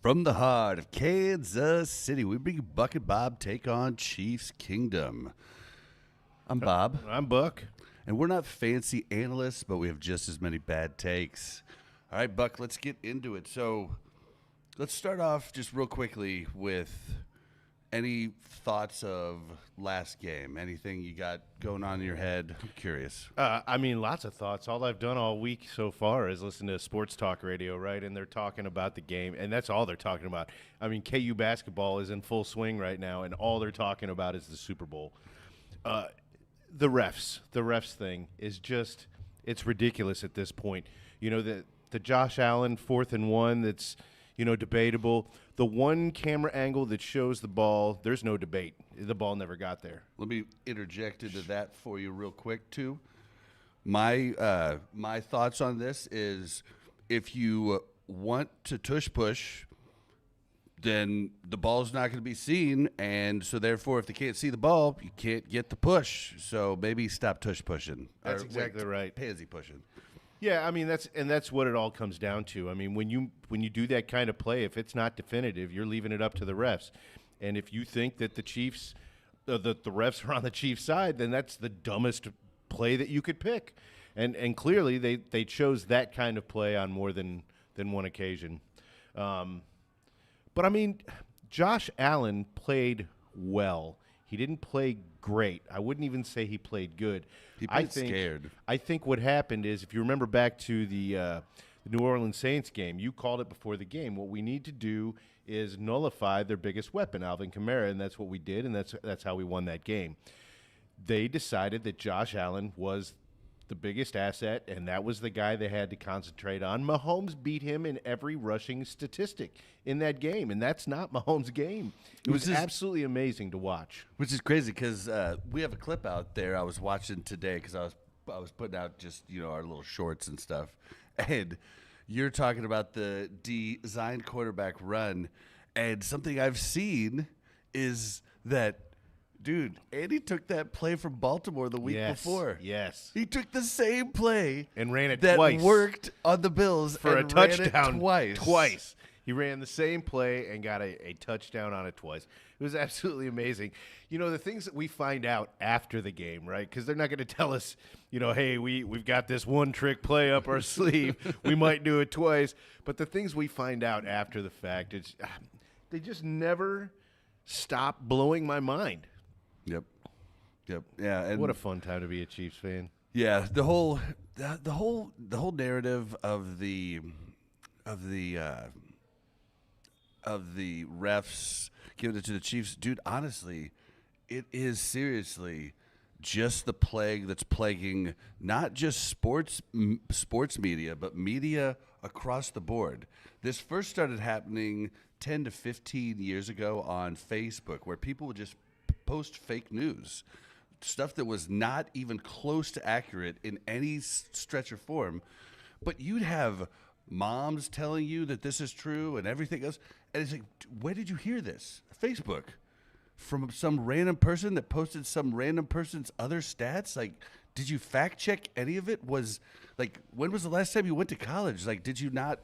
From the heart of Kansas City, we bring you Buck and Bob take on Chiefs Kingdom. I'm Bob. I'm Buck. And we're not fancy analysts, but we have just as many bad takes. All right, Buck, let's get into it. So let's start off just real quickly with any thoughts of last game. Anything you got going on in your head? I'm curious. Lots of thoughts. All I've done all week so far is listen to sports talk radio, right? And they're talking about the game, and that's all they're talking about. I mean, KU basketball is in full swing right now, and all they're talking about is the Super Bowl. The refs thing is just, it's ridiculous at this point. You know, the Josh Allen 4th and 1 that's, debatable. The one camera angle that shows the ball, there's no debate. The ball never got there. Let me interject into that for you real quick, too. My thoughts on this is if you want to tush push, then the ball's not going to be seen, and so therefore if they can't see the ball, you can't get the push. So maybe stop tush pushing. That's exactly right. Pansy pushing. Yeah, I mean that's what it all comes down to. I mean, when you do that kind of play, if it's not definitive, you're leaving it up to the refs. And if you think that the Chiefs, the refs are on the Chiefs' side, then that's the dumbest play that you could pick. And clearly they chose that kind of play on more than one occasion. But I mean, Josh Allen played well. He didn't play great. I wouldn't even say he played good. He played scared. I think what happened is, if you remember back to the New Orleans Saints game, you called it before the game. What we need to do is nullify their biggest weapon, Alvin Kamara, and that's what we did, and that's how we won that game. They decided that Josh Allen was the biggest asset, and that was the guy they had to concentrate on. Mahomes beat him in every rushing statistic in that game, and that's not Mahomes' game. It was absolutely amazing to watch. Which is crazy because we have a clip out there I was watching today because I was putting out just our little shorts and stuff, and you're talking about the design quarterback run, and something I've seen is that. Dude, Andy took that play from Baltimore the week before. Yes. He took the same play and ran it that twice. Worked on the Bills for and a touchdown twice. He ran the same play and got a touchdown on it twice. It was absolutely amazing. The things that we find out after the game, right? Because they're not going to tell us, hey, we've got this one trick play up our sleeve. We might do it twice. But the things we find out after the fact, they just never stop blowing my mind. Yep. Yeah. And what a fun time to be a Chiefs fan. Yeah, the whole narrative of the refs giving it to the Chiefs, dude. Honestly, it is seriously just the plague that's plaguing not just sports media, but media across the board. This first started happening 10 to 15 years ago on Facebook, where people would just post fake news, stuff that was not even close to accurate in any stretch or form, but you'd have moms telling you that this is true and everything else, and it's like, where did you hear this? Facebook, from some random person that posted some random person's other stats? Like, did you fact check any of it? Was like, when was the last time you went to college? Like, did you not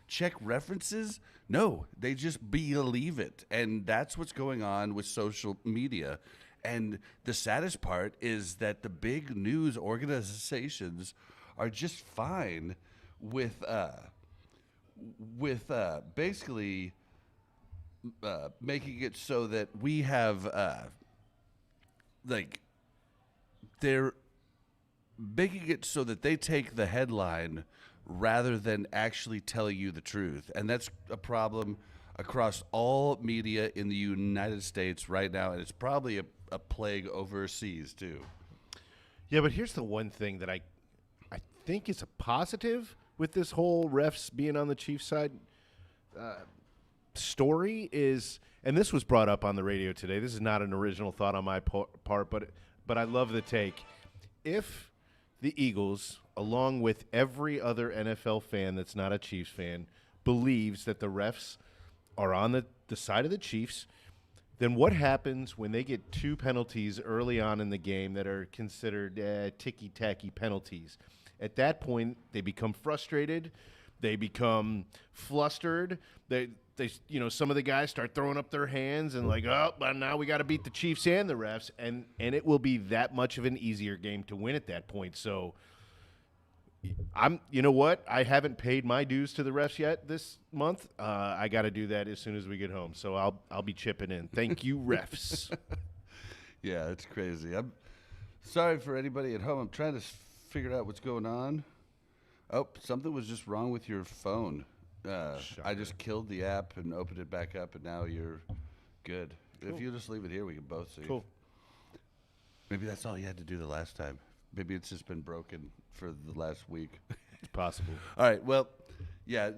check references? No, they just believe it. And that's what's going on with social media. And the saddest part is that the big news organizations are just fine with basically making it so that we have they're making it so that they take the headline rather than actually telling you the truth. And that's a problem across all media in the United States right now, and it's probably a plague overseas too. Yeah, but here's the one thing that I think is a positive with this whole refs being on the Chiefs side story is, and this was brought up on the radio today, this is not an original thought on my part, but I love the take. If the Eagles, along with every other NFL fan that's not a Chiefs fan, believes that the refs are on the side of the Chiefs, then what happens when they get two penalties early on in the game that are considered ticky-tacky penalties? At that point, they become frustrated. They become flustered. They some of the guys start throwing up their hands and like, oh, well, now we got to beat the Chiefs and the refs, and it will be that much of an easier game to win at that point. So you know what? I haven't paid my dues to the refs yet this month. I got to do that as soon as we get home. So I'll be chipping in. Thank you, refs. Yeah, it's crazy. I'm sorry for anybody at home. I'm trying to figure out what's going on. Oh, something was just wrong with your phone. I just killed the app and opened it back up, and now you're good. Cool. If you just leave it here, we can both see. Cool. Maybe that's all you had to do the last time. Maybe it's just been broken for the last week. It's possible. All right. Well, yeah,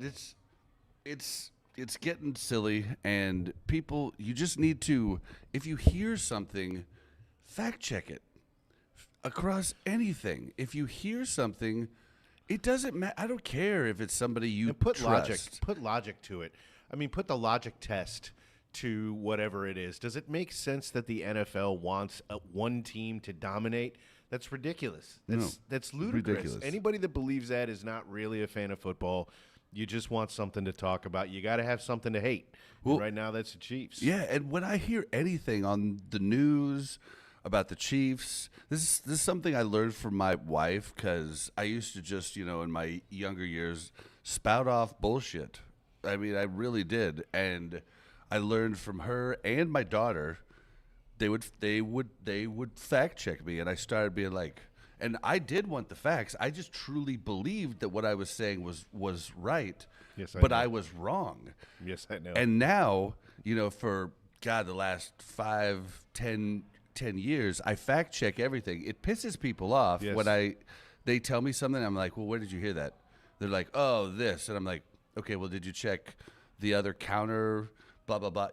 it's getting silly, and people, you just need to, if you hear something, fact check it across anything. If you hear something, it doesn't matter. I don't care if it's somebody you put trust. Put logic to it. I mean, put the logic test to whatever it is. Does it make sense that the NFL wants one team to dominate? That's ridiculous. That's ludicrous. Ridiculous. Anybody that believes that is not really a fan of football. You just want something to talk about. You got to have something to hate. Well, right now, that's the Chiefs. Yeah, and when I hear anything on the news about the Chiefs, this is something I learned from my wife, because I used to just, in my younger years, spout off bullshit. I mean, I really did, and I learned from her and my daughter. They would fact check me, and I started being like, and I did want the facts. I just truly believed that what I was saying was right. Yes, but I was wrong. Yes, I know. And now, for God, the last 5-10 years, I fact check everything. It pisses people off when they tell me something. I'm like, well, where did you hear that? They're like, oh, this, and I'm like, okay, well, did you check the other counter? Blah blah blah.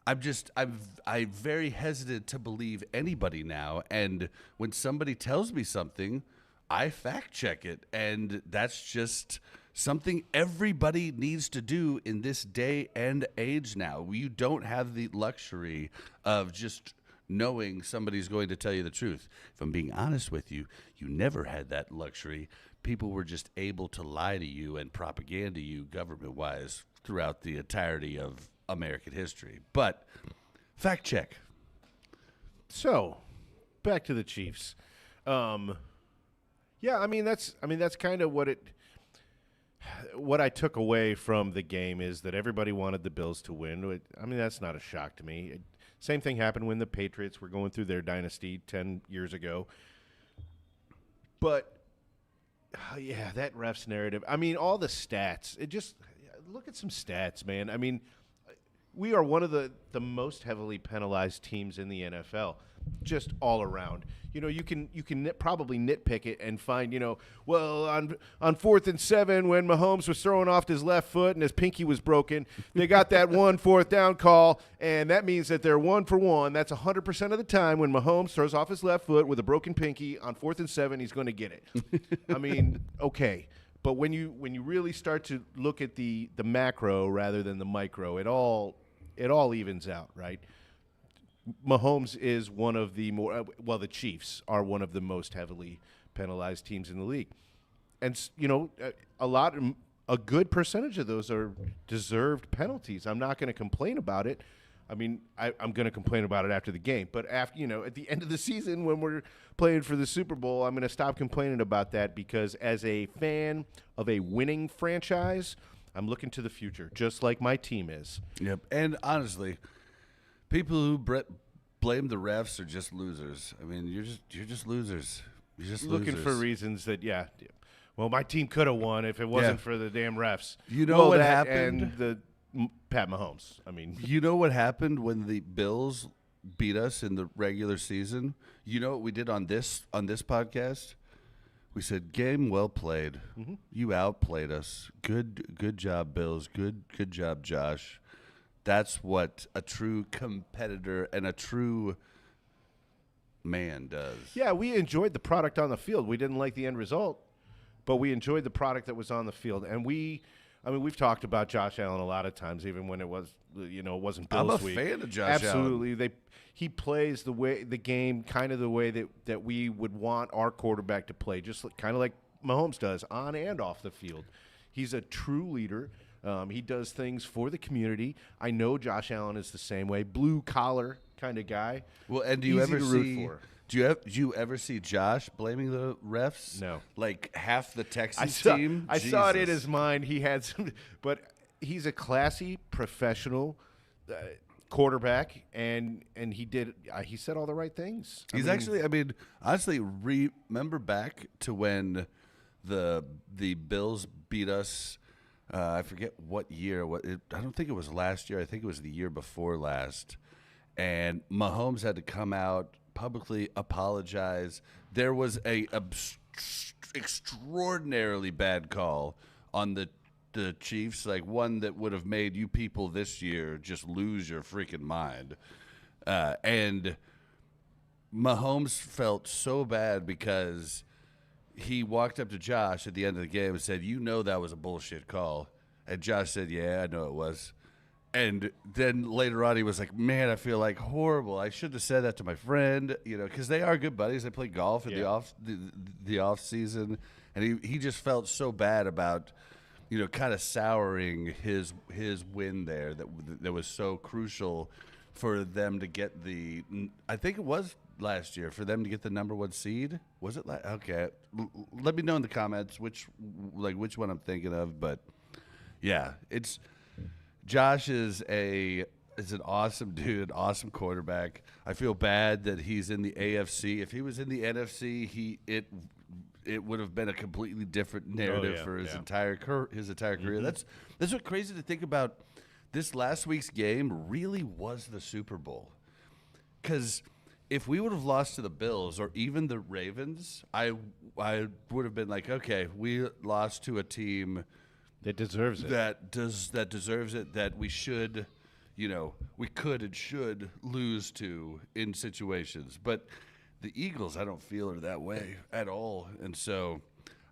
I'm very hesitant to believe anybody now, and when somebody tells me something, I fact check it, and that's just something everybody needs to do in this day and age now. You don't have the luxury of just knowing somebody's going to tell you the truth. If I'm being honest with you, you never had that luxury. People were just able to lie to you and propaganda you government-wise throughout the entirety of American history. But fact check. So, back to the Chiefs. Yeah, I mean that's kind of what I took away from the game is that everybody wanted the Bills to win. I mean, that's not a shock to me. Same thing happened when the Patriots were going through their dynasty 10 years ago. But yeah, that refs narrative. I mean, all the stats. Look at some stats, man. I mean, we are one of the most heavily penalized teams in the NFL, just all around. You can probably nitpick it and find, well, on 4th and 7 when Mahomes was throwing off his left foot and his pinky was broken, they got that 1 4th down call, and that means that they're 1 for 1. That's 100% of the time when Mahomes throws off his left foot with a broken pinky on 4th and 7, he's going to get it. I mean, okay. But when you really start to look at the macro rather than the micro, it all evens out, right? Mahomes is one of the the Chiefs are one of the most heavily penalized teams in the league. And, a good percentage of those are deserved penalties. I'm not going to complain about it. I mean, I'm going to complain about it after the game. But, at the end of the season when we're playing for the Super Bowl, I'm going to stop complaining about that because as a fan of a winning franchise, I'm looking to the future, just like my team is. Yep. And honestly, people who blame the refs are just losers. I mean, you're just losers. You're just looking for reasons that, well, my team could have won if it wasn't for the damn refs. You know what happened? And the Pat Mahomes. I mean, you know what happened when the Bills beat us in the regular season? You know what we did on this podcast? We said, game well played. Mm-hmm. You outplayed us. Good job, Bills. Good job, Josh. That's what a true competitor and a true man does. Yeah, we enjoyed the product on the field. We didn't like the end result, but we enjoyed the product that was on the field. And we've talked about Josh Allen a lot of times, even when it was, it wasn't Bills week. I'm a fan of Josh Allen. Absolutely. He plays the game kind of the way that we would want our quarterback to play, just kind of like Mahomes does on and off the field. He's a true leader. He does things for the community. I know Josh Allen is the same way, blue collar kind of guy. Well, and do you Easy ever to root see? for. Do you ever see Josh blaming the refs? No. Like half the Texans I team. saw it in Jesus. his mind. He had some, but he's a classy professional quarterback, and he did. He said all the right things. Honestly, remember back to when the Bills beat us. I forget what year. I don't think it was last year. I think it was the year before last. And Mahomes had to come out, publicly apologize. There was a extraordinarily bad call on the Chiefs, like one that would have made you people this year just lose your freaking mind. And Mahomes felt so bad because he walked up to Josh at the end of the game and said, "You know that was a bullshit call." And Josh said, "Yeah, I know it was." And then later on, he was like, "Man, I feel like horrible. I should have said that to my friend, because they are good buddies. They play golf in the off season." And he just felt so bad about, kind of souring his win there that was so crucial for them to get I think it was last year, for them to get the number 1 seed. Was it? Okay. Let me know in the comments which one I'm thinking of. But yeah, Josh is an awesome dude, awesome quarterback. I feel bad that he's in the AFC. If he was in the NFC, it would have been a completely different narrative for his entire career. Mm-hmm. That's what's crazy to think about. This last week's game really was the Super Bowl. Because if we would have lost to the Bills or even the Ravens, I would have been like, okay, we lost to a team that deserves it. That deserves it. That we should, we could and should lose to in situations. But the Eagles, I don't feel are that way at all. And so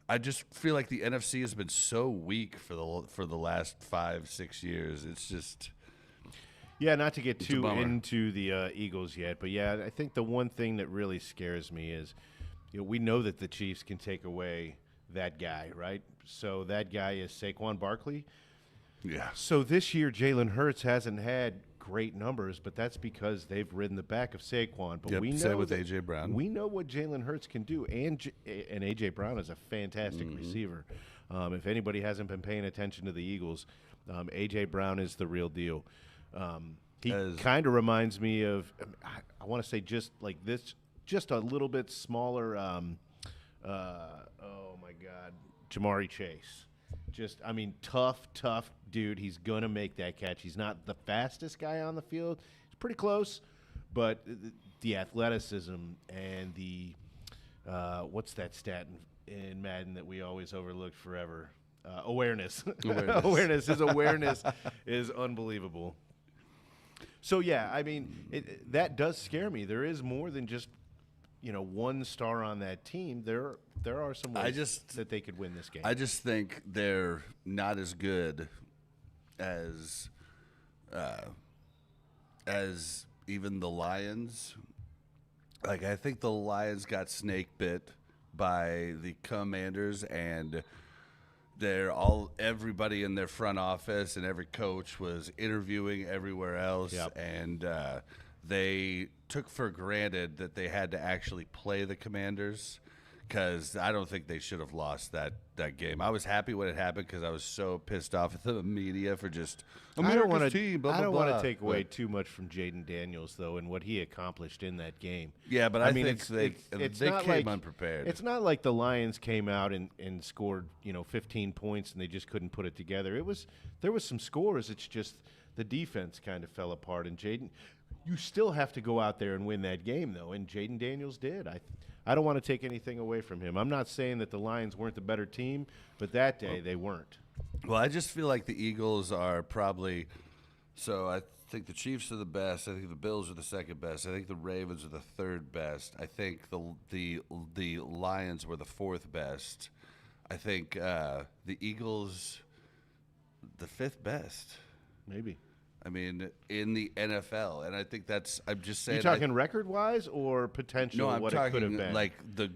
I just feel like the NFC has been so weak for the last 5-6 years. It's just. Yeah, not to get too into the Eagles yet, but yeah, I think the one thing that really scares me is, we know that the Chiefs can take away that guy, right? So that guy is Saquon Barkley. Yeah. So this year, Jalen Hurts hasn't had great numbers, but that's because they've ridden the back of Saquon. But we know same with A.J. Brown. We know what Jalen Hurts can do, and A.J. Brown is a fantastic receiver. If anybody hasn't been paying attention to the Eagles, A.J. Brown is the real deal. He kind of reminds me of, I want to say just like this, just a little bit smaller. Oh my God, Jamari Chase. Tough dude. He's gonna make that catch. He's not the fastest guy on the field. He's pretty close, but the athleticism and the what's that stat in Madden that we always overlooked forever? Awareness. Awareness. His awareness is unbelievable. So yeah, that does scare me. There is more than just one star on that team. There are some ways that they could win this game. I just think they're not as good as even the Lions. Like, I think the Lions got snake bit by the Commanders, and everybody in their front office and every coach was interviewing everywhere else. Yep. And they took for granted that they had to actually play the Commanders, because I don't think they should have lost that game. I was happy when it happened because I was so pissed off at the media for just America's team, blah, blah, I don't blah. want to take away too much from Jaden Daniels, though, and what he accomplished in that game. Yeah, but I think they came unprepared. It's not like the Lions came out and scored 15 points and they just couldn't put it together. There was some scores. It's just the defense kind of fell apart. And Jaden, you still have to go out there and win that game, though, and Jaden Daniels did. I don't want to take anything away from him. I'm not saying that the Lions weren't the better team, but that day they weren't. Well, I just feel like the Eagles are probably – so I think the Chiefs are the best. I think the Bills are the second best. I think the Ravens are the third best. I think the Lions were the fourth best. I think the Eagles the fifth best. Maybe. I mean, in the NFL, and I think I'm just saying. You talking record-wise or potential? No, I'm what it could have talking been? like the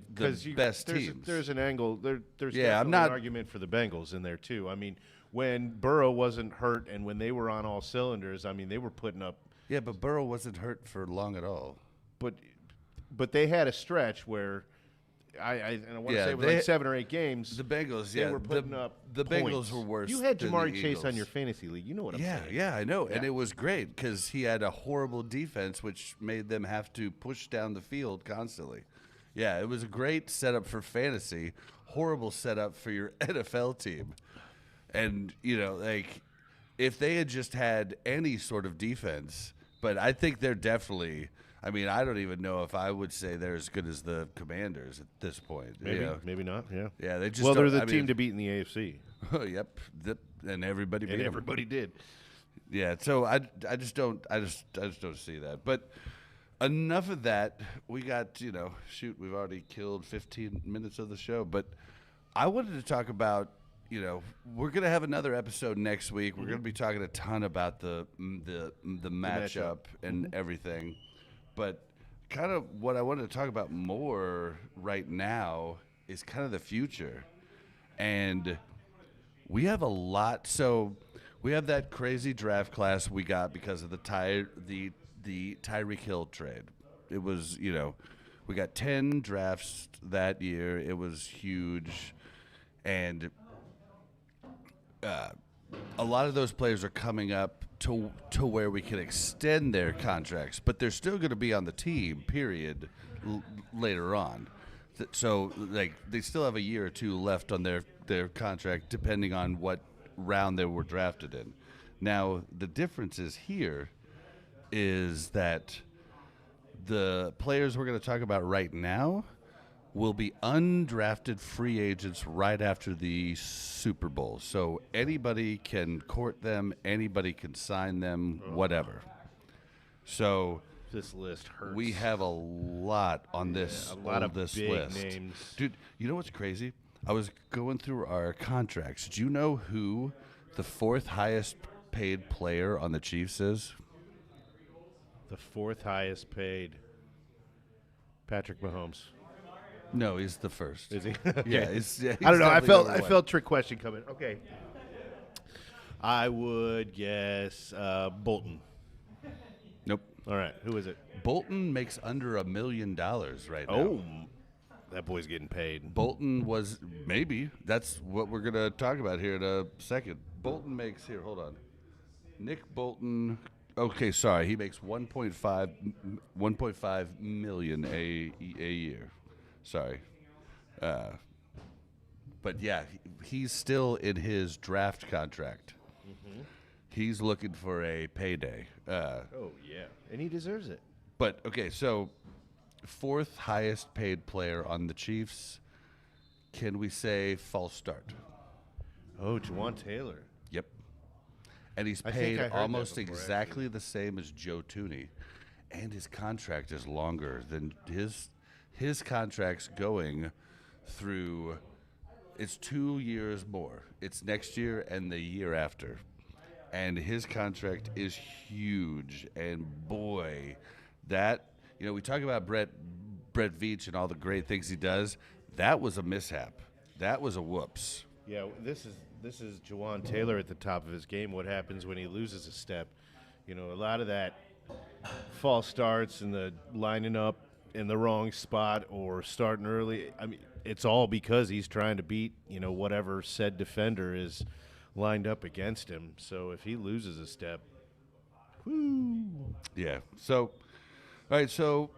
best teams. There's an angle. There's Yeah, I'm definitely not an argument for the Bengals in there too. I mean, when Burrow wasn't hurt and when they were on all cylinders, I mean, they were putting up. Yeah, but Burrow wasn't hurt for long at all. But they had a stretch where I want to say it was like 7 or 8 games. The Bengals, they were putting up. The points. Bengals were worse. You had than Jamar the Chase on Eagles. your fantasy league. You know what I'm saying? Yeah, I know, and it was great because he had a horrible defense, which made them have to push down the field constantly. Yeah, it was a great setup for fantasy. Horrible setup for your NFL team. And like if they had just had any sort of defense, but I think they're definitely. I mean, I don't even know if I would say they're as good as the Commanders at this point. Maybe not. Yeah. Yeah, they just. Well, they're the I team mean, to beat in the AFC. Yep, and everybody beat And them. everybody did. Yeah, so I just don't see that. But enough of that. We got we've already killed 15 minutes of the show. But I wanted to talk about we're gonna have another episode next week. We're gonna be talking a ton about the matchup and everything. But kind of what I wanted to talk about more right now is kind of the future. And we have a lot. So we have that crazy draft class we got because of the Tyreek Hill trade. It was, we got 10 drafts that year. It was huge. And a lot of those players are coming up to where we can extend their contracts, but they're still going to be on the team, period, later on. So, like, they still have a year or two left on their contract, depending on what round they were drafted in. Now, the difference here is that the players we're going to talk about right now will be undrafted free agents right after the Super Bowl. So anybody can court them, anybody can sign them, whatever. So this list hurts. We have a lot on this. A lot of this big list. names. Dude, you know what's crazy? I was going through our contracts. Do you know who the 4th highest paid player on the Chiefs is? The 4th highest paid. Patrick Mahomes. No, he's the first. Is he? Yeah, he's I don't know. I definitely number felt trick question coming. Okay. I would guess Bolton. Nope. All right. Who is it? Bolton makes under $1 million right now. Oh, that boy's getting paid. Bolton was maybe. That's what we're gonna talk about here in a second. Bolton makes here. Hold on. Nick Bolton. Okay, sorry. He makes 1.5 million a year. Sorry. But yeah, he's still in his draft contract. Mm-hmm. He's looking for a payday. Oh, yeah. And he deserves it. But, okay, so 4th highest paid player on the Chiefs. Can we say false start? Oh, Juwan Taylor. Yep. And he's I think I paid heard that almost before, exactly the same as Joe Tooney. And his contract is longer than his contract's going through, it's 2 years more. It's next year and the year after. And his contract is huge. And boy, that, we talk about Brett Veach and all the great things he does. That was a mishap. That was a whoops. Yeah, this is Juwan Taylor at the top of his game. What happens when he loses a step? A lot of that false starts and the lining up in the wrong spot or starting early. I mean, it's all because he's trying to beat, whatever said defender is lined up against him. So if he loses a step, whoo. Yeah. So, all right. So,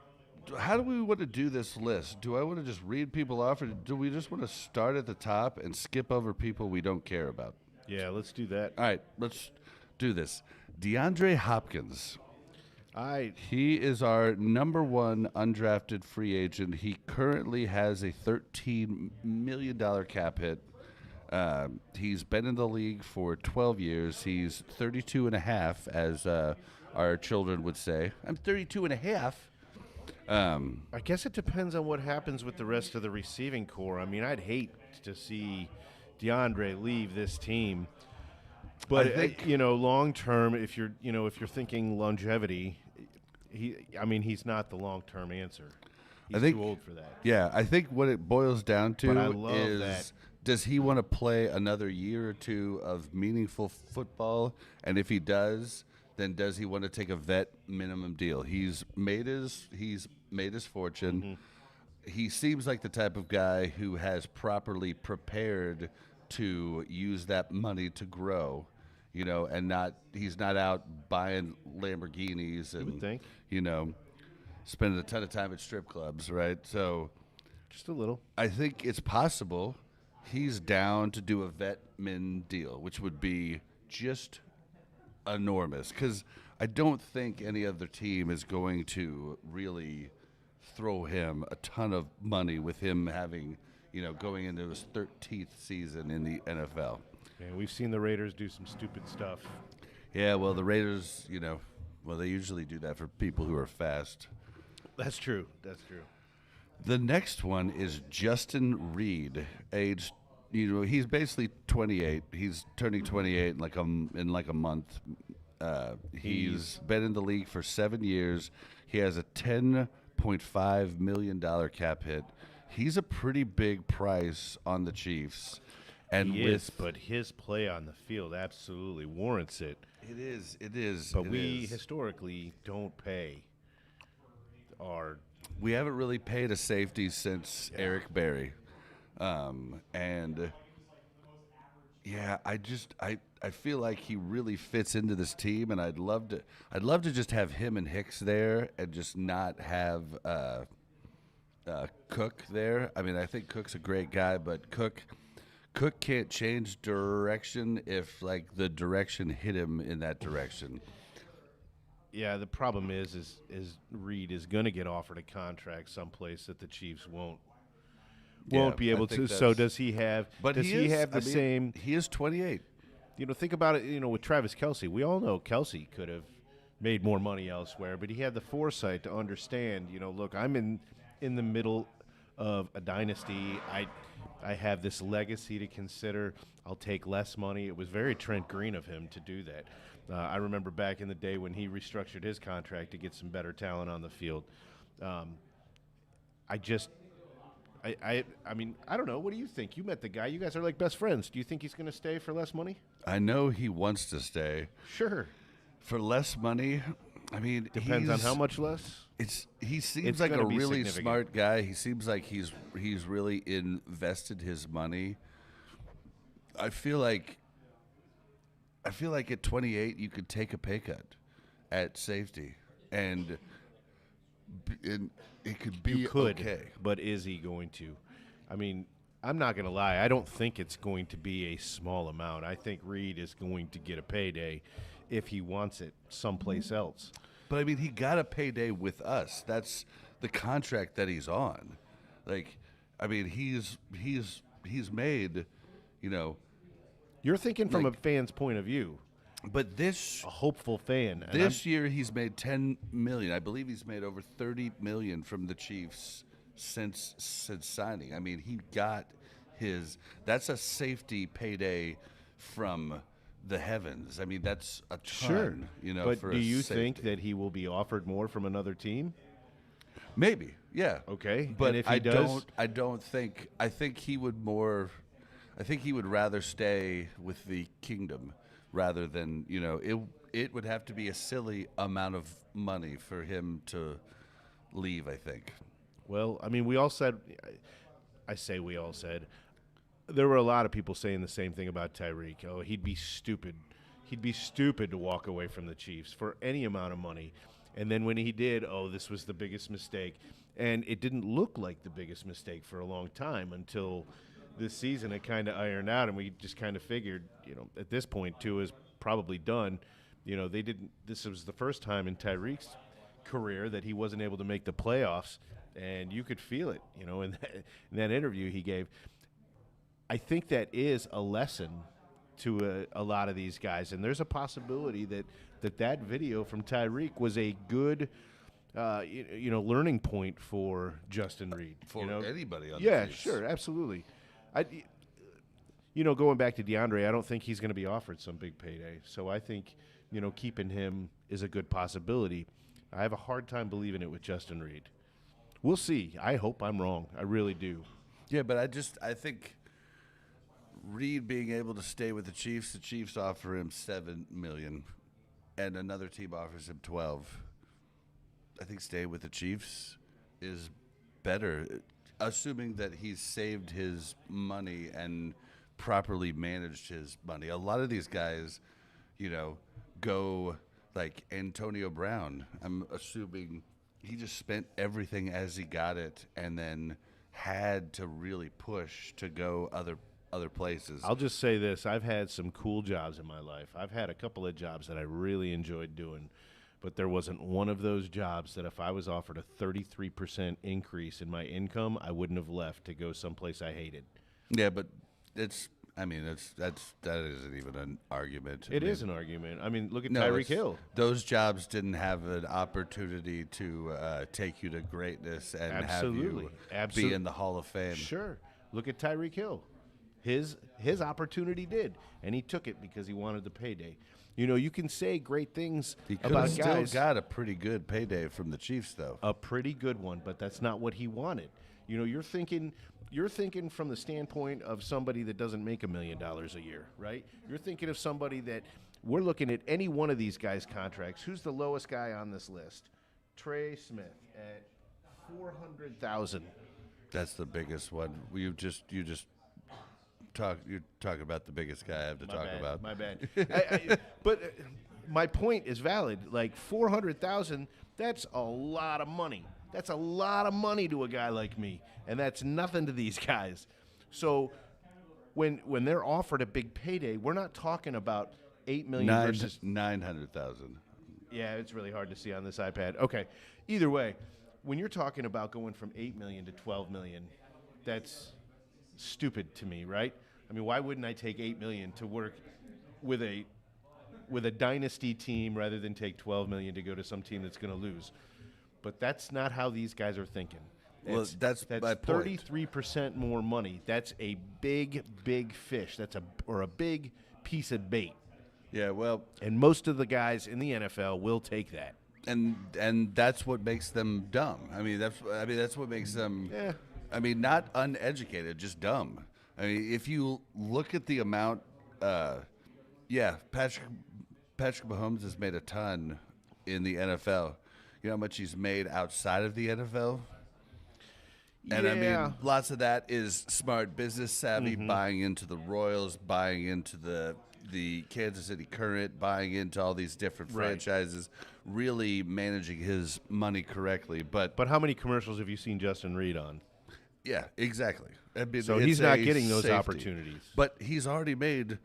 how do we want to do this list? Do I want to just read people off, or do we just want to start at the top and skip over people we don't care about? Yeah, let's do that. All right. Let's do this. DeAndre Hopkins. He is our number 1 undrafted free agent. He currently has a $13 million cap hit. He's been in the league for 12 years. He's 32 and a half, as our children would say. I'm 32 and a half. I guess it depends on what happens with the rest of the receiving core. I mean, I'd hate to see DeAndre leave this team But I think long term, if you're thinking longevity, he's not the long term answer. He's too old for that. Yeah, I think what it boils down to But I love is that. does he want to play another year or two of meaningful football? And if he does, then does he want to take a vet minimum deal? He's made his fortune. Mm-hmm. He seems like the type of guy who has properly prepared to use that money to grow, and he's not out buying Lamborghinis and would think. spending a ton of time at strip clubs, right? So Just a little. I think it's possible he's down to do a vet min deal, which would be just enormous because I don't think any other team is going to really throw him a ton of money with him having, going into his 13th season in the NFL. And we've seen the Raiders do some stupid stuff. Yeah, well, the Raiders, they usually do that for people who are fast. That's true. The next one is Justin Reed, aged, he's basically 28. He's turning 28 in like a month. He's been in the league for 7 years. He has a $10.5 million cap hit. He's a pretty big price on the Chiefs. And but his play on the field absolutely warrants it. It is. But we historically don't pay we haven't really paid a safety since Eric Berry. And I feel like he really fits into this team, and I'd love to just have him and Hicks there and just not have Cook there. I mean, I think Cook's a great guy, but Cook can't change direction if the direction hit him in that direction. Yeah, the problem is Reed is going to get offered a contract someplace that the Chiefs won't be able to. So does he have? But does he have the same? He is 28. Think about it. With Travis Kelce, we all know Kelce could have made more money elsewhere, but he had the foresight to understand. Look, I'm in the middle of a dynasty. I have this legacy to consider. I'll take less money. It was very Trent Green of him to do that. I remember back in the day when he restructured his contract to get some better talent on the field. I mean, I don't know. What do you think? You met the guy. You guys are like best friends. Do you think he's going to stay for less money? I know he wants to stay. Sure. For less money, I mean, depends on how much less. He seems like a really smart guy. He seems like he's really invested his money. I feel like at 28 you could take a pay cut at safety, and it could be okay. But is he going to? I mean, I'm not going to lie. I don't think it's going to be a small amount. I think Reed is going to get a payday if he wants it someplace else. But I mean, he got a payday with us. That's the contract that he's on. I mean, he's made, You're thinking from a fan's point of view. But a hopeful fan. This year he's made $10 million. I believe he's made over $30 million from the Chiefs since signing. I mean, he got that's a safety payday from the heavens. I mean, that's a ton, But for do you safety. think that he will be offered more from another team? Maybe, yeah. Okay. But and if he does, I think he would rather stay with the kingdom rather than, it would have to be a silly amount of money for him to leave, I think. Well, I mean, we all said, there were a lot of people saying the same thing about Tyreek. Oh, he'd be stupid. He'd be stupid to walk away from the Chiefs for any amount of money. And then when he did, this was the biggest mistake. And it didn't look like the biggest mistake for a long time until this season it kind of ironed out, and we just kind of figured, at this point, Tua is probably done. This was the first time in Tyreek's career that he wasn't able to make the playoffs, and you could feel it, in that interview he gave. I think that is a lesson to a lot of these guys, and there's a possibility that video from Tyreek was a good learning point for Justin Reed. For anybody on the Yeah, Chiefs. sure, absolutely. going back to DeAndre, I don't think he's going to be offered some big payday. So I think, keeping him is a good possibility. I have a hard time believing it with Justin Reed. We'll see. I hope I'm wrong. I really do. Yeah, but I think Reed being able to stay with the Chiefs offer him $7 million, and another team offers him 12. I think staying with the Chiefs is better, assuming that he's saved his money and properly managed his money. A lot of these guys, go like Antonio Brown. I'm assuming he just spent everything as he got it, and then had to really push to go other places. I'll just say this. I've had some cool jobs in my life. I've had a couple of jobs that I really enjoyed doing, but there wasn't one of those jobs that if I was offered a 33% increase in my income, I wouldn't have left to go someplace I hated. Yeah, but that isn't even an argument. It is an argument. I mean, look at No, Tyreek Hill. Those jobs didn't have an opportunity to take you to greatness and have you be in the Hall of Fame. Sure. Look at Tyreek Hill. His opportunity did, and he took it because he wanted the payday. You can say great things about Still guys. got a pretty good payday from the Chiefs, though. A pretty good one, but that's not what he wanted. You're thinking from the standpoint of somebody that doesn't make $1 million a year, right? You're thinking of somebody that we're looking at any one of these guys' contracts. Who's the lowest guy on this list? Trey Smith at $400,000. That's the biggest one. You're talking about the biggest guy I have to talk about. My bad. But my point is valid. Like $400,000, that's a lot of money. That's a lot of money to a guy like me, and that's nothing to these guys. So when they're offered a big payday, we're not talking about $8 million versus $900,000. Yeah, it's really hard to see on this iPad. Okay, either way, when you're talking about going from $8 million to $12 million, that's stupid to me, right? I mean, why wouldn't I take $8 million to work with a dynasty team rather than take $12 million to go to some team that's going to lose? But that's not how these guys are thinking. Well, that's my point. 33% more money. That's a big, big fish. That's a big piece of bait. Yeah, well, and most of the guys in the NFL will take that. And that's what makes them dumb. That's what makes them. Yeah. Not uneducated, just dumb. If you look at the amount, Patrick Mahomes has made a ton in the NFL. You know how much he's made outside of the NFL? And lots of that is smart business savvy, buying into the Royals, buying into the Kansas City Current, buying into all these different franchises, really managing his money correctly. But how many commercials have you seen Justin Reed on? Yeah, exactly. So he's not getting those opportunities. But he's already made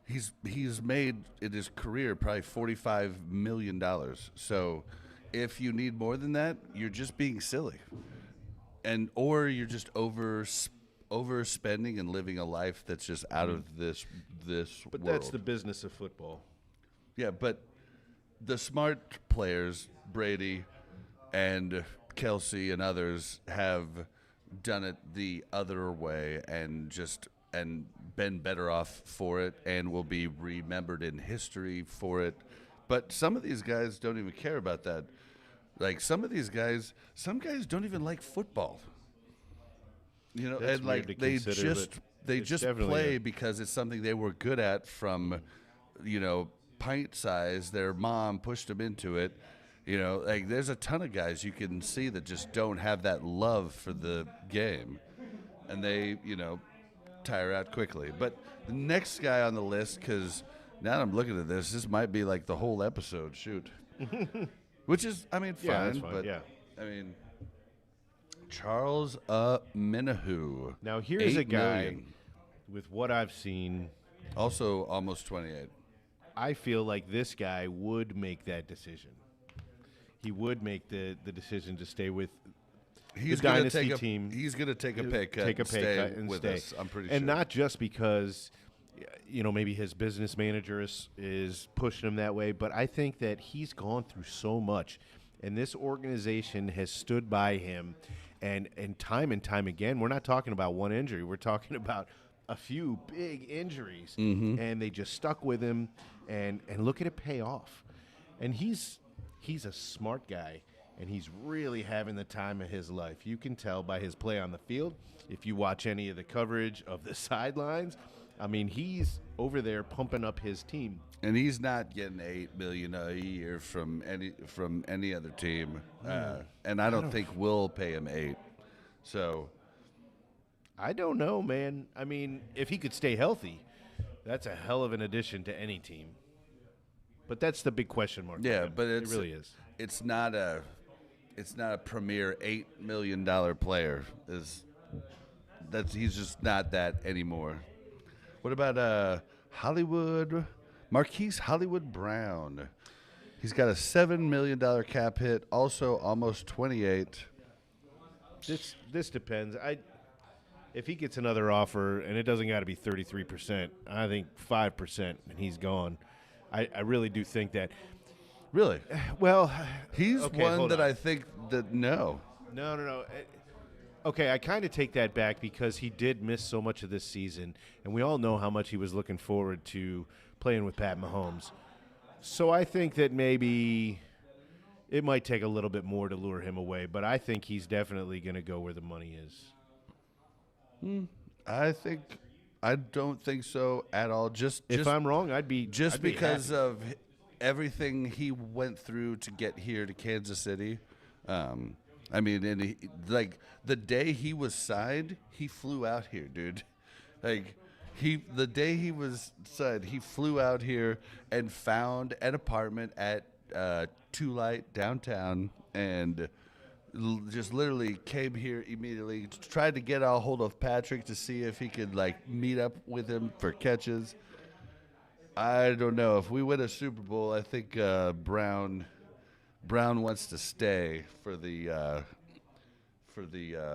he's made in his career probably $45 million. So if you need more than that, you're just being silly. Or you're just overspending and living a life that's just out of this But world. that's the business of football. Yeah, but the smart players, Brady and Kelsey and others, have done it the other way and been better off for it and will be remembered in history for it. But some of these guys don't even care about that. Like some guys don't even like football. That's and like weird to they consider, just play because it's something they were good at from, pint size. Their mom pushed them into it. Like there's a ton of guys you can see that just don't have that love for the game, and they, tire out quickly. But the next guy on the list, because now that I'm looking at this might be like the whole episode. Shoot. Which is, fine. Yeah, that's fine, But, yeah. Charles Minahu. Now, here's a guy, million. with what I've seen, Also almost 28. I feel like this guy would make that decision. He would make the decision to stay with the dynasty team. He's going to take a pay cut and stay with us, I'm pretty sure. And not just because, maybe his business manager is pushing him that way, but I think that he's gone through so much, and this organization has stood by him, and time again, we're not talking about one injury. We're talking about a few big injuries, and they just stuck with him, and look at it pay off. And he's a smart guy, and he's really having the time of his life. You can tell by his play on the field. If you watch any of the coverage of the sidelines, I mean, he's over there pumping up his team. And he's not getting $8 million a year from any other team, and I don't think we'll pay him $8 million. So I don't know, man. I mean, if he could stay healthy, that's a hell of an addition to any team. But that's the big question mark. yeah, man. but it really is. It's not a premier $8 million player. He's just not that anymore. What about Marquise Hollywood Brown? He's got a $7 million cap hit, also almost 28. This depends. If he gets another offer, and it doesn't got to be 33%, I think 5%, and he's gone. I really do think that. Really? Well, He's okay, one that on. I think that no. No. Okay, I kind of take that back because he did miss so much of this season, and we all know how much he was looking forward to playing with Pat Mahomes. So I think that maybe it might take a little bit more to lure him away, but I think he's definitely going to go where the money is. I don't think so at all. If I'm wrong, I'd be because happy. of everything he went through to get here to Kansas City. I mean, and like the day he was signed, he flew out here, dude. Like the day he was signed, he flew out here and found an apartment at Two Light downtown, and just literally came here immediately. Tried to get a hold of Patrick to see if he could like meet up with him for catches. I don't know if we win a Super Bowl. I think Brown wants to stay for the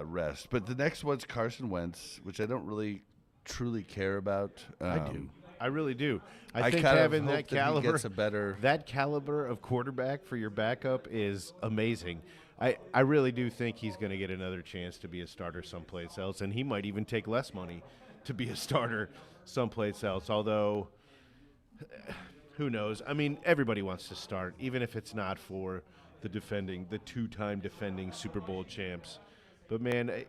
rest. But the next one's Carson Wentz, which I don't really truly care about. I do. I really do. I think kind of having hope that that he caliber, gets a better. that caliber of quarterback for your backup is amazing. I really do think he's going to get another chance to be a starter someplace else, and he might even take less money to be a starter someplace else. Although, who knows? I mean, everybody wants to start, even if it's not for the two-time defending Super Bowl champs. But man,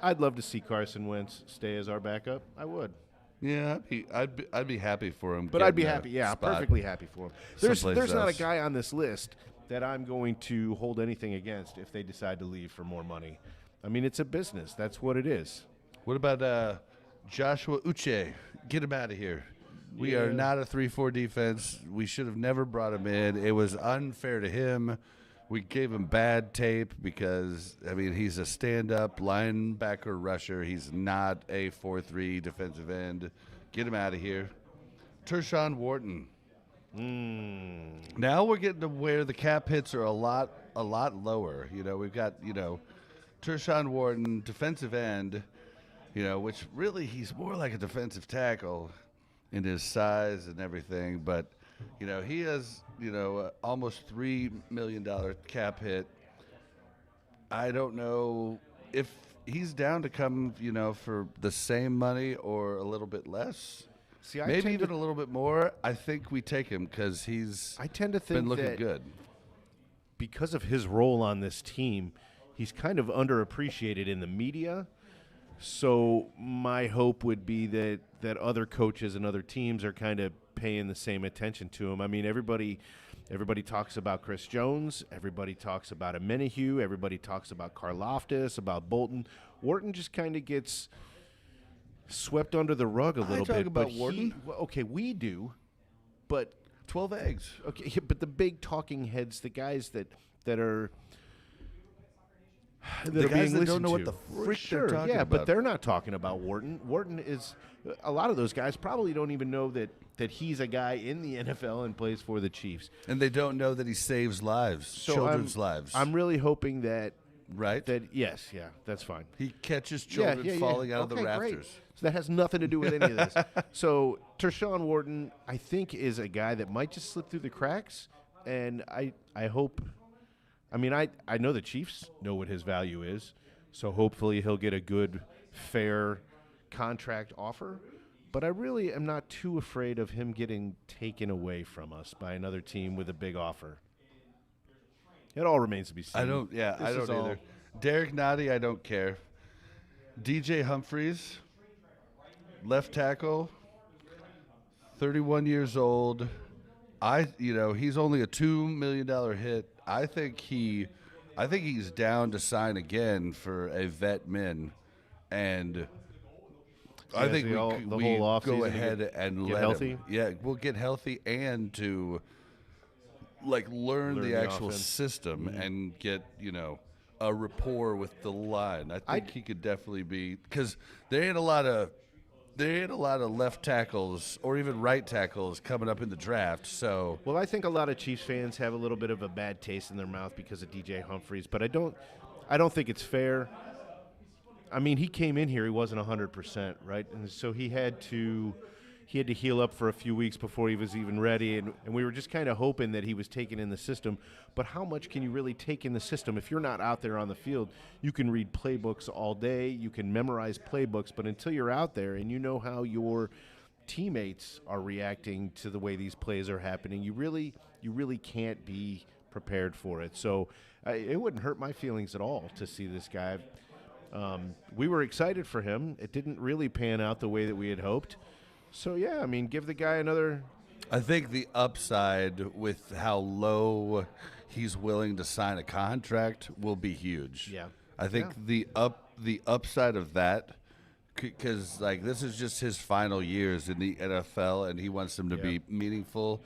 I'd love to see Carson Wentz stay as our backup. I would. Yeah, I'd be happy for him. But I'd be getting a happy. Yeah, spot perfectly happy for him. There's someplace not a else. guy on this list that I'm going to hold anything against if they decide to leave for more money. I mean, it's a business. That's what it is. What about Joshua Uche? Get him out of here. We are not a 3-4 defense. We should have never brought him in. It was unfair to him. We gave him bad tape because, I mean, he's a stand-up linebacker rusher. He's not a 4-3 defensive end. Get him out of here. Tershawn Wharton. Now we're getting to where the cap hits are a lot lower. You know, we've got, Tershawn Wharton, defensive end, which really he's more like a defensive tackle in his size and everything. But, he has, almost $3 million cap hit. I don't know if he's down to come, for the same money or a little bit less. See, Maybe even a little bit more. I think we take him because I tend to think been looking that good. because of his role on this team, he's kind of underappreciated in the media. So my hope would be that other coaches and other teams are kind of paying the same attention to him. I mean, everybody talks about Chris Jones. Everybody talks about Amenahue. Everybody talks about Karlaftis, about Bolton. Wharton just kind of gets swept under the rug a little bit. About Wharton. Okay, we do, but 12 eggs. okay, but the big talking heads, the guys that are The are guys being that don't know what listened the to. frick For they're sure, talking yeah, but about. they're not talking about Wharton. Wharton is a lot of those guys probably don't even know that he's a guy in the NFL and plays for the Chiefs. And they don't know that he saves lives, So children's lives. I'm really hoping that right? yes, yeah, that's fine. He catches children falling out of the Okay, rafters. great. So that has nothing to do with any of this. So Tershawn Wharton, I think, is a guy that might just slip through the cracks, and I hope. I mean, I know the Chiefs know what his value is, so hopefully he'll get a good, fair contract offer, but I really am not too afraid of him getting taken away from us by another team with a big offer. It all remains to be seen. I don't This either. Derek Nottie, I don't care. DJ Humphries, left tackle, 31 years old. He's only a $2 million hit. I think he's down to sign again for a vet min, and I think we whole go offseason ahead get and let healthy? him. Yeah, we'll get healthy and to learn the actual offense. system and get a rapport with the line. I think he could definitely be, because there ain't a lot of left tackles or even right tackles coming up in the draft. So Well, I think a lot of Chiefs fans have a little bit of a bad taste in their mouth because of DJ Humphries, but I don't think it's fair. I mean, he came in here, he wasn't 100%, right? And so he had to heal up for a few weeks before he was even ready, and we were just kind of hoping that he was taken in the system. But how much can you really take in the system if you're not out there on the field? You can read playbooks all day, you can memorize playbooks, but until you're out there and you know how your teammates are reacting to the way these plays are happening, you really can't be prepared for it. So it wouldn't hurt my feelings at all to see this guy. We were excited for him. It didn't really pan out the way that we had hoped. So, yeah, I mean, give the guy another. I think the upside with how low he's willing to sign a contract will be huge. Yeah. I think the upside of that, because this is just his final years in the NFL, and he wants them to be meaningful.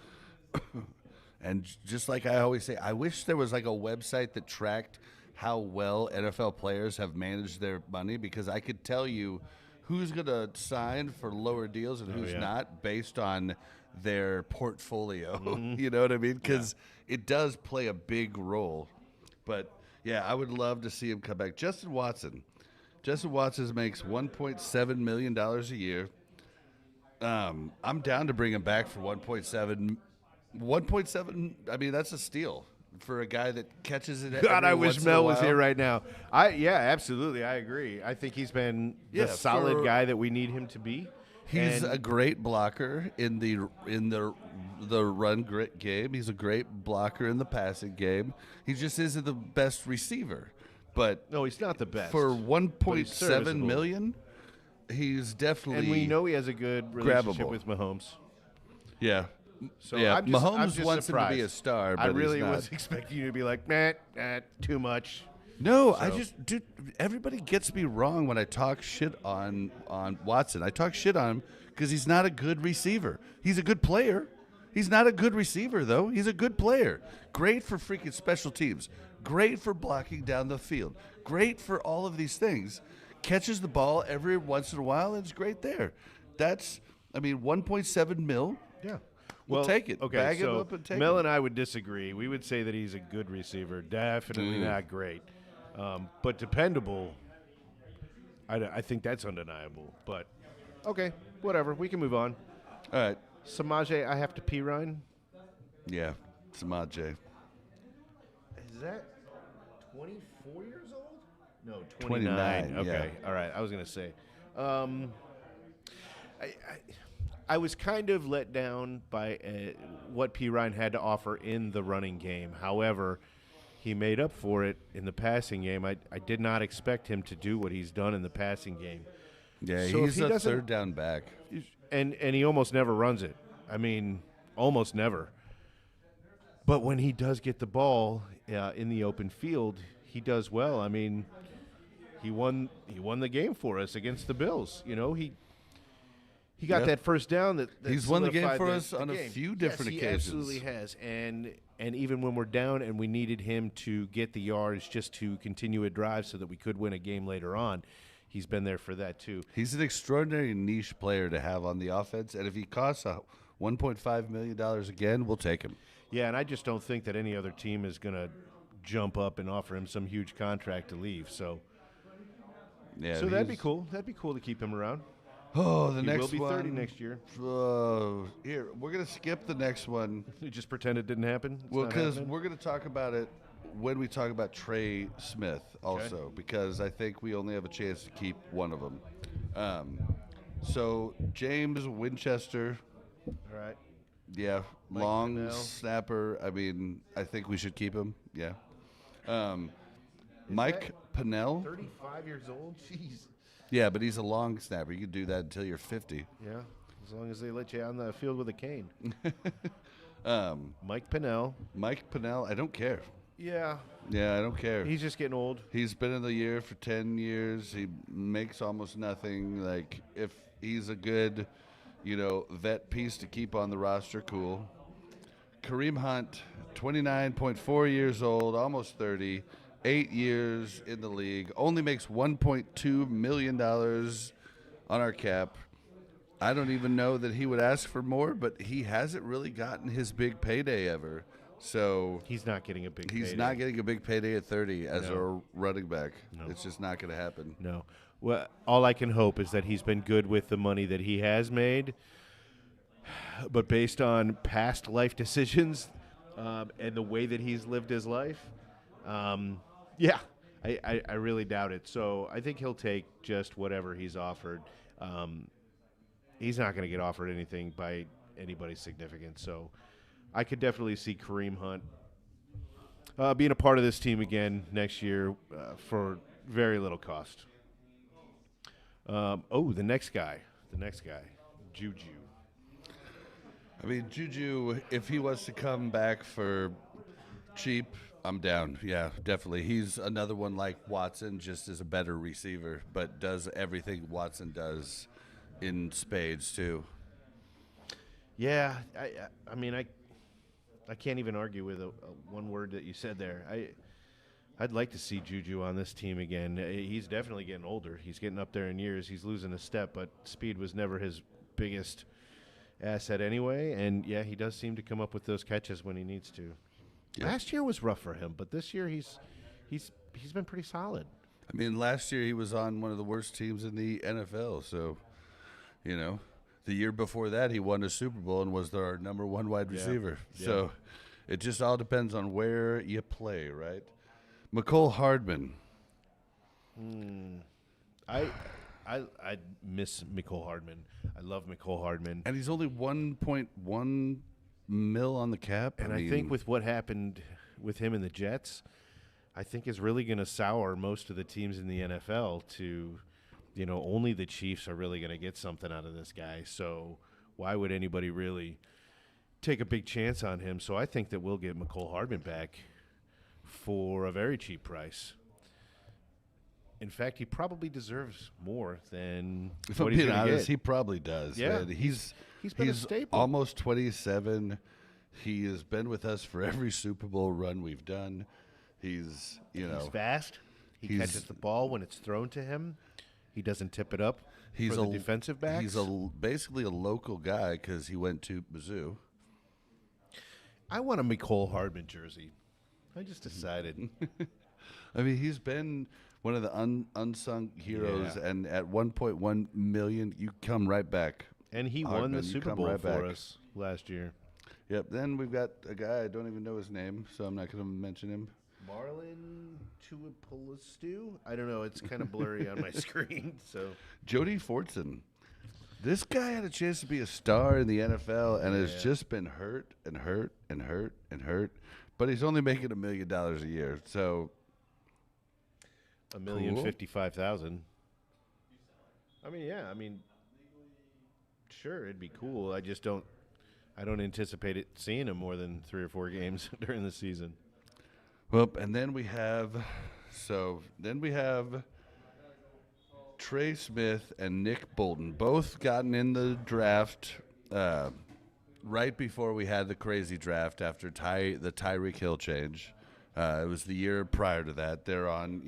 And just like I always say, I wish there was a website that tracked how well NFL players have managed their money, because I could tell you who's going to sign for lower deals and who's not based on their portfolio. Mm-hmm. You know what I mean? Because it does play a big role. But, yeah, I would love to see him come back. Justin Watson makes $1.7 million a year. I'm down to bring him back for 1.7. 1.7, I mean, that's a steal for a guy that catches it. God, I wish Mel was while. here right now. Absolutely, I agree. I think he's been the solid guy that we need him to be. He's a great blocker in the run grit game. He's a great blocker in the passing game. He just isn't the best receiver. But no, he's not the best. For 1.7 million, he's definitely. And we know he has a good relationship with Mahomes. Yeah. So yeah, I'm Mahomes wants surprised. him to be a star, but I really he's not. was expecting you to be like, too much. No, dude, everybody gets me wrong when I talk shit on Watson. I talk shit on him because he's not a good receiver. He's a good player. He's not a good receiver, though. He's a good player. Great for freaking special teams. Great for blocking down the field. Great for all of these things. Catches the ball every once in a while, and it's great there. 1.7 mil. Yeah. We'll take it. Okay, Bag so him up and take Mel him. and I would disagree. We would say that he's a good receiver. Definitely not great. But dependable, I think that's undeniable. But, okay, whatever. We can move on. All right. Samaje, I have to pee, Ryan. Yeah, Samaje. Is that 24 years old? No, 29. 29. Okay, all right. I was going to say. I was kind of let down by what P. Ryan had to offer in the running game. However, he made up for it in the passing game. I did not expect him to do what he's done in the passing game. Yeah, So he's if he a third down back. And he almost never runs it. I mean, almost never. But when he does get the ball in the open field, he does well. I mean, he won the game for us against the Bills. You know, he got that first down that he's won the game solidified for the us on a game. few different Yes, occasions. He absolutely has. And even when we're down and we needed him to get the yards just to continue a drive so that we could win a game later on, he's been there for that too. He's an extraordinary niche player to have on the offense, and if he costs $1.5 million again, we'll take him. Yeah, and I just don't think that any other team is going to jump up and offer him some huge contract to leave. So that'd be cool. That'd be cool to keep him around. Oh, the He next will be one. 30 next year. Here, we're going to skip the next one. You just pretend it didn't happen? Well, because we're going to talk about it when we talk about Trey Smith also, because I think we only have a chance to keep one of them. So James Winchester, All right. yeah, Mike long Pennell. snapper. I mean, I think we should keep him. Yeah. Mike Pennell. 35 years old? Jeez. Yeah, but he's a long snapper. You can do that until you're 50. Yeah, as long as they let you out on the field with a cane. Mike Pennell. Mike Pennell, I don't care. Yeah. Yeah, I don't care. He's just getting old. He's been in the year for 10 years. He makes almost nothing. Like, if he's a good, vet piece to keep on the roster, cool. Kareem Hunt, 29.4 years old, almost 30, 8 years in the league, only makes $1.2 million on our cap. I don't even know that he would ask for more, but he hasn't really gotten his big payday ever. So He's not getting a big he's payday. not getting a big payday at 30 as No. a running back. No. It's just not going to happen. No. Well, all I can hope is that he's been good with the money that he has made. But based on past life decisions and the way that he's lived his life, yeah, I really doubt it. So I think he'll take just whatever he's offered. He's not going to get offered anything by anybody significant. So I could definitely see Kareem Hunt being a part of this team again next year for very little cost. The next guy, Juju. I mean, Juju, if he was to come back for cheap, I'm down. Yeah, definitely. He's another one like Watson, just as a better receiver, but does everything Watson does in spades, too. Yeah, I mean, I can't even argue with one word that you said there. I'd like to see Juju on this team again. He's definitely getting older. He's getting up there in years. He's losing a step, but speed was never his biggest asset anyway. And yeah, he does seem to come up with those catches when he needs to. Yep. Last year was rough for him, but this year he's been pretty solid. I mean, last year he was on one of the worst teams in the NFL, so, the year before that he won a Super Bowl and was our number one wide receiver. Yeah. So it just all depends on where you play, right? McCole Hardman. I miss Mecole Hardman. I love Mecole Hardman. And he's only 1.1 mil on the cap. And I think with what happened with him and the Jets, I think is really going to sour most of the teams in the NFL to, only the Chiefs are really going to get something out of this guy. So why would anybody really take a big chance on him? So I think that we'll get Mecole Hardman back for a very cheap price. In fact, he probably deserves more than if what I'm he's being going to honest, get. he probably does. Yeah, man. He's been a staple. almost 27. He has been with us for every Super Bowl run we've done. He's fast. He he's- catches the ball when it's thrown to him. He doesn't tip it up he's for a the defensive backs. He's basically a local guy because he went to Mizzou. I want a Mecole Hardman jersey. I just decided. I mean, he's been one of the unsung heroes, Yeah. and at 1.1 million, you come right back. And he won Hardman, the you Super come Bowl right for back. us last year. Yep. Then we've got a guy I don't even know his name, so I'm not going to mention him. Marlon Tuipulotu? I don't know. It's kind of blurry on my screen. So Jody Fortson. This guy had a chance to be a star in the NFL and has Yeah. just been hurt and hurt and hurt and hurt. But he's only making $1 million a year. So $1,055,000. I mean, yeah. I mean, sure, it'd be cool. I don't anticipate it seeing him more than 3 or 4 games during the season. well, and then we have Trey Smith and Nick Bolton, both gotten in the draft right before we had the crazy draft after the Tyreek Hill change. It was the year prior to that. They're on,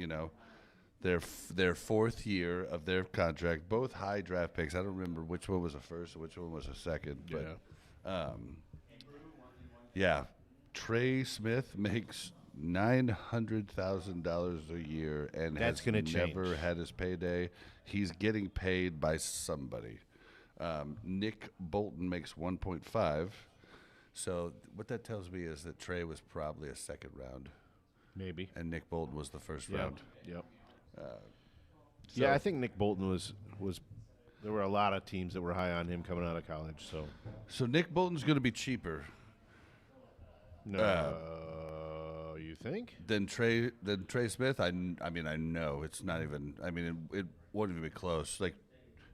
their fourth year of their contract. Both high draft picks. I don't remember which one was a first and which one was a second. But yeah, Trey Smith makes $900,000 a year and That's has gonna change. never had his payday. He's getting paid by somebody. Nick Bolton makes 1.5. So what that tells me is that Trey was probably a second round, Maybe. and Nick Bolton was the first round. Yep. Yeah, I think Nick Bolton was. There were a lot of teams that were high on him coming out of college. So Nick Bolton's going to be cheaper. No, you think? Than Trey Smith. I mean, I know it's not even. I mean, it won't even be close. Like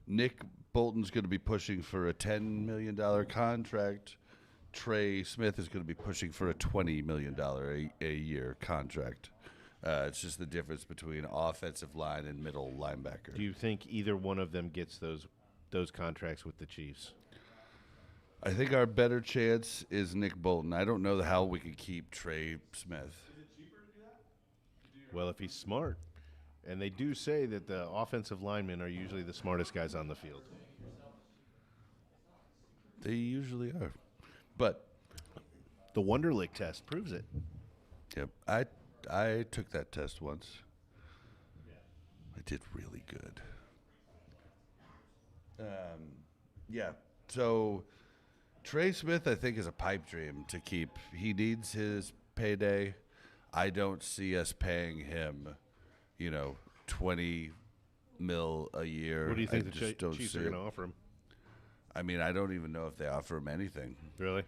Nick Bolton's going to be pushing for a $10 million contract. Trey Smith is going to be pushing for a $20 million a year contract. It's just the difference between offensive line and middle linebacker. Do you think either one of them gets those contracts with the Chiefs? I think our better chance is Nick Bolton. I don't know how we could keep Trey Smith. Is it cheaper to do that? Well, if he's smart. And they do say that the offensive linemen are usually the smartest guys on the field. They usually are. But The Wonderlic test proves it. yep, I took that test once. I did really good. Yeah. So Trey Smith, I think, is a pipe dream to keep. He needs his payday. I don't see us paying him, $20 million a year. What do you think I the just don't Chiefs see are it. going to offer him? I mean, I don't even know if they offer him anything. Really?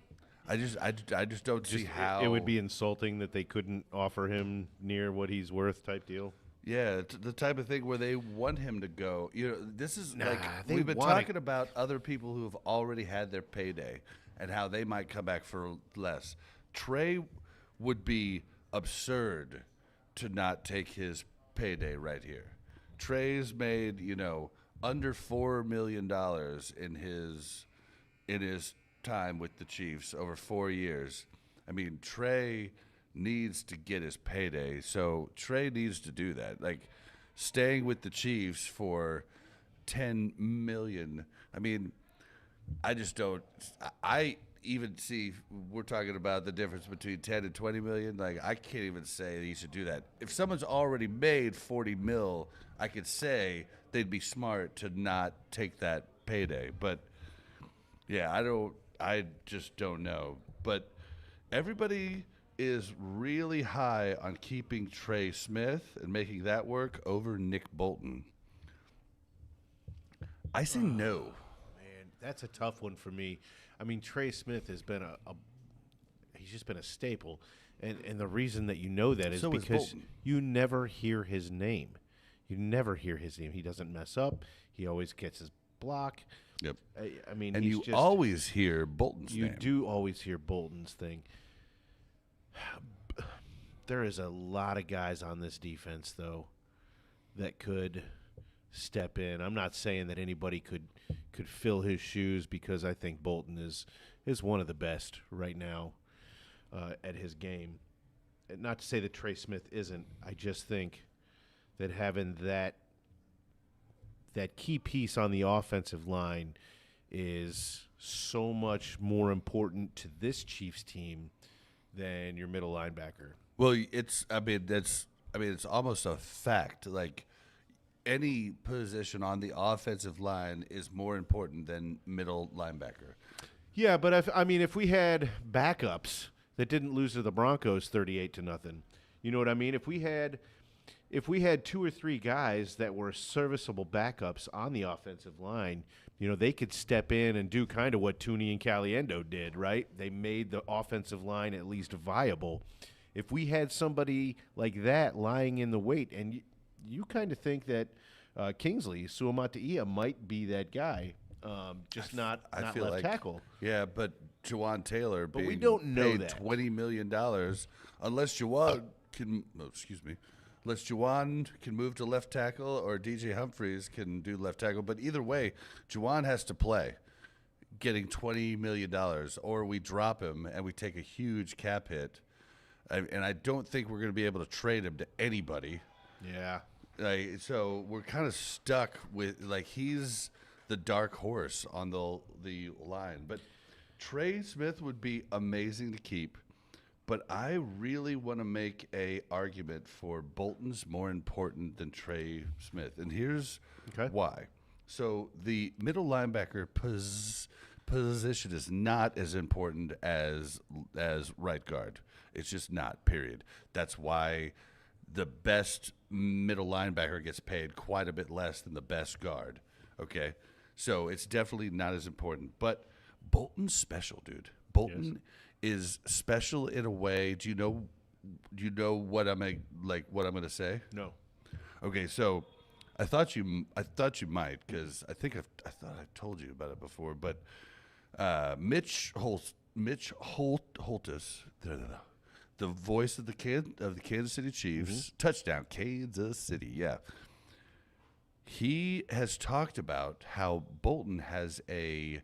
I just don't see how It would be insulting that they couldn't offer him near what he's worth type deal. Yeah, it's the type of thing where they want him to go. This is Nah, like they we've been want it. talking about other people who have already had their payday and how they might come back for less. Trey would be absurd to not take his payday right here. Trey's made, under $4 million in his time with the Chiefs over 4 years. I mean, Trey needs to get his payday, so Trey needs to do that. Like staying with the Chiefs for $10 million. I mean, I just don't. I even see we're talking about the difference between 10 and 20 million. Like I can't even say he should do that. If someone's already made 40 mil, I could say they'd be smart to not take that payday. But yeah, I just don't know. But everybody is really high on keeping Trey Smith and making that work over Nick Bolton. I say no. Man, that's a tough one for me. I mean, Trey Smith has been he's just been a staple. And the reason that you know that is So is because Bolton. you never hear his name. You never hear his name. He doesn't mess up. He always gets his block. Yep. I mean, And he's you just, always hear Bolton's you name. do always hear Bolton's thing. There is a lot of guys on this defense, though, that could step in. I'm not saying that anybody could fill his shoes because I think Bolton is one of the best right now at his game. And not to say that Trey Smith isn't. I just think that having that key piece on the offensive line is so much more important to this Chiefs team than your middle linebacker. Well, it's almost a fact. Like any position on the offensive line is more important than middle linebacker. Yeah, but if we had backups that didn't lose to the Broncos 38-0, you know what I mean? If we had 2 or 3 guys that were serviceable backups on the offensive line, they could step in and do kind of what Tooney and Caliendo did, right? They made the offensive line at least viable. If we had somebody like that lying in the wait, and you kind of think that Kingsley Suamataia might be that guy, just not left tackle. Yeah, but Juwan Taylor But we being don't know paid that. $20 million, unless Juwan can move to left tackle or DJ Humphries can do left tackle. But either way, Juwan has to play, getting $20 million, or we drop him and we take a huge cap hit. And I don't think we're going to be able to trade him to anybody. Yeah. So we're kind of stuck with, he's the dark horse on the line. But Trey Smith would be amazing to keep. But I really want to make a argument for Bolton's more important than Trey Smith. And here's why. So the middle linebacker position is not as important as right guard. It's just not, period. That's why the best middle linebacker gets paid quite a bit less than the best guard. Okay, so it's definitely not as important. But Bolton's special, dude. Bolton is special in a way. Do you know what I'm gonna say? No. Okay, so I thought you might, because I thought I told you about it before. But Mitch Holtis, the voice of the Kansas City Chiefs, touchdown Kansas City, yeah. He has talked about how Bolton has a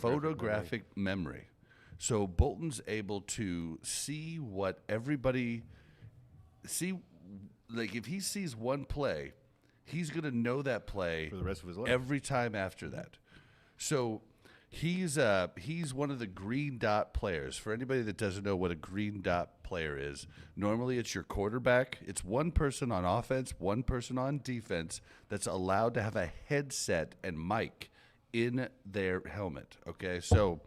photographic memory. So Bolton's able to see what everybody see. Like, if he sees one play, he's going to know that play For the rest of his life. every time after that. So he's one of the green dot players. For anybody that doesn't know what a green dot player is, normally it's your quarterback. It's one person on offense, one person on defense that's allowed to have a headset and mic in their helmet. Okay, so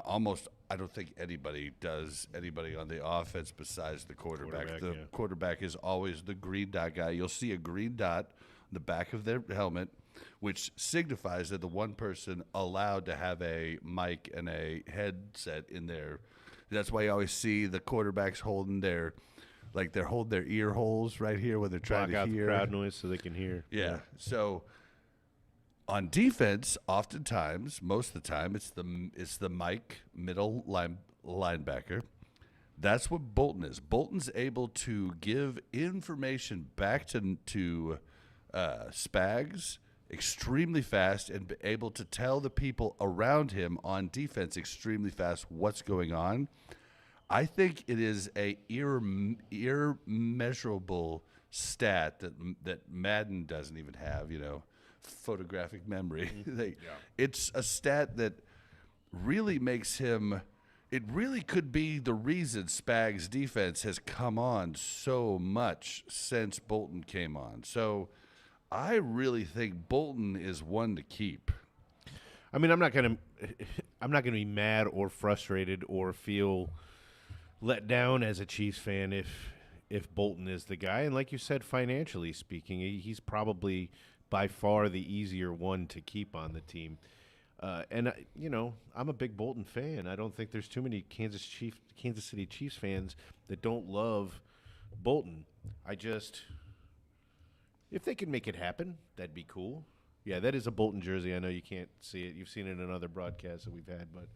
almost I don't think anybody on the offense besides the quarterback. The quarterback is always the green dot guy. You'll see a green dot on the back of their helmet, which signifies that the one person allowed to have a mic and a headset in there. That's why you always see the quarterbacks holding their ear holes right here when they're trying Block to out hear the crowd noise so they can hear. Yeah. So on defense, oftentimes, most of the time, it's the mic middle linebacker. That's what Bolton is. Bolton's able to give information back to Spags extremely fast and be able to tell the people around him on defense extremely fast what's going on. I think it is a immeasurable stat that Madden doesn't even have, photographic memory. It's a stat that really makes him – it really could be the reason Spags' defense has come on so much since Bolton came on. So I really think Bolton is one to keep. I mean, I'm not gonna be mad or frustrated or feel let down as a Chiefs fan if Bolton is the guy. And like you said, financially speaking, he's probably by far the easier one to keep on the team. And I'm a big Bolton fan. I don't think there's too many Kansas City Chiefs fans that don't love Bolton. If they can make it happen, that'd be cool. Yeah, that is a Bolton jersey. I know you can't see it. You've seen it in other broadcasts that we've had, but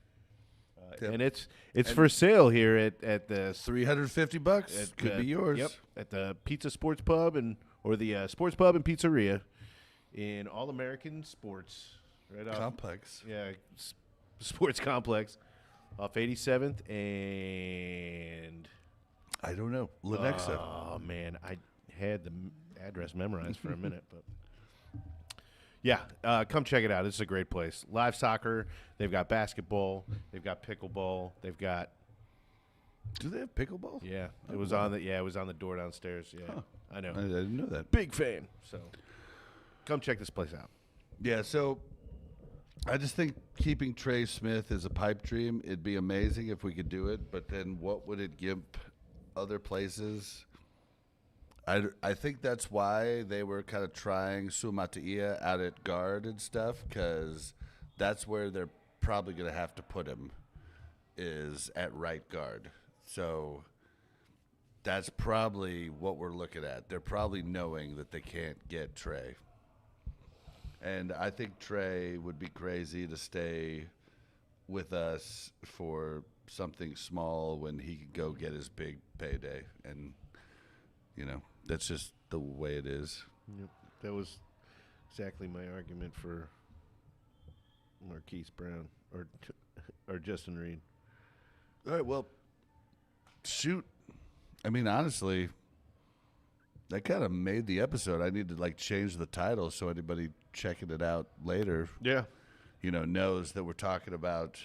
and it's for sale here at the $350 could be yours. Yep, at the Pizza Sports Pub or the Sports Pub and Pizzeria in All American Sports Complex. Sports Complex off 87th and I don't know. Lenexa. Oh man, I had the address memorized for a minute, but yeah, come check it out. This is a great place. Live soccer. They've got basketball. They've got pickleball. They've got. Do they have pickleball? Yeah, it was on the door downstairs. Yeah, Huh. I know. I didn't know that. Big fan. So, come check this place out. Yeah, so I just think keeping Trey Smith is a pipe dream. It'd be amazing if we could do it, but then what would it give other places? I think that's why they were kind of trying Sumatia out at guard and stuff, because that's where they're probably going to have to put him, is at right guard. So that's probably what we're looking at. They're probably knowing that they can't get Trey. And I think Trey would be crazy to stay with us for something small when he could go get his big payday. And, that's just the way it is. Yep. That was exactly my argument for Marquise Brown or Justin Reed. All right, well, shoot. I mean, honestly, that kind of made the episode. I need to, change the title so anybody checking it out later, Yeah. Knows that we're talking about,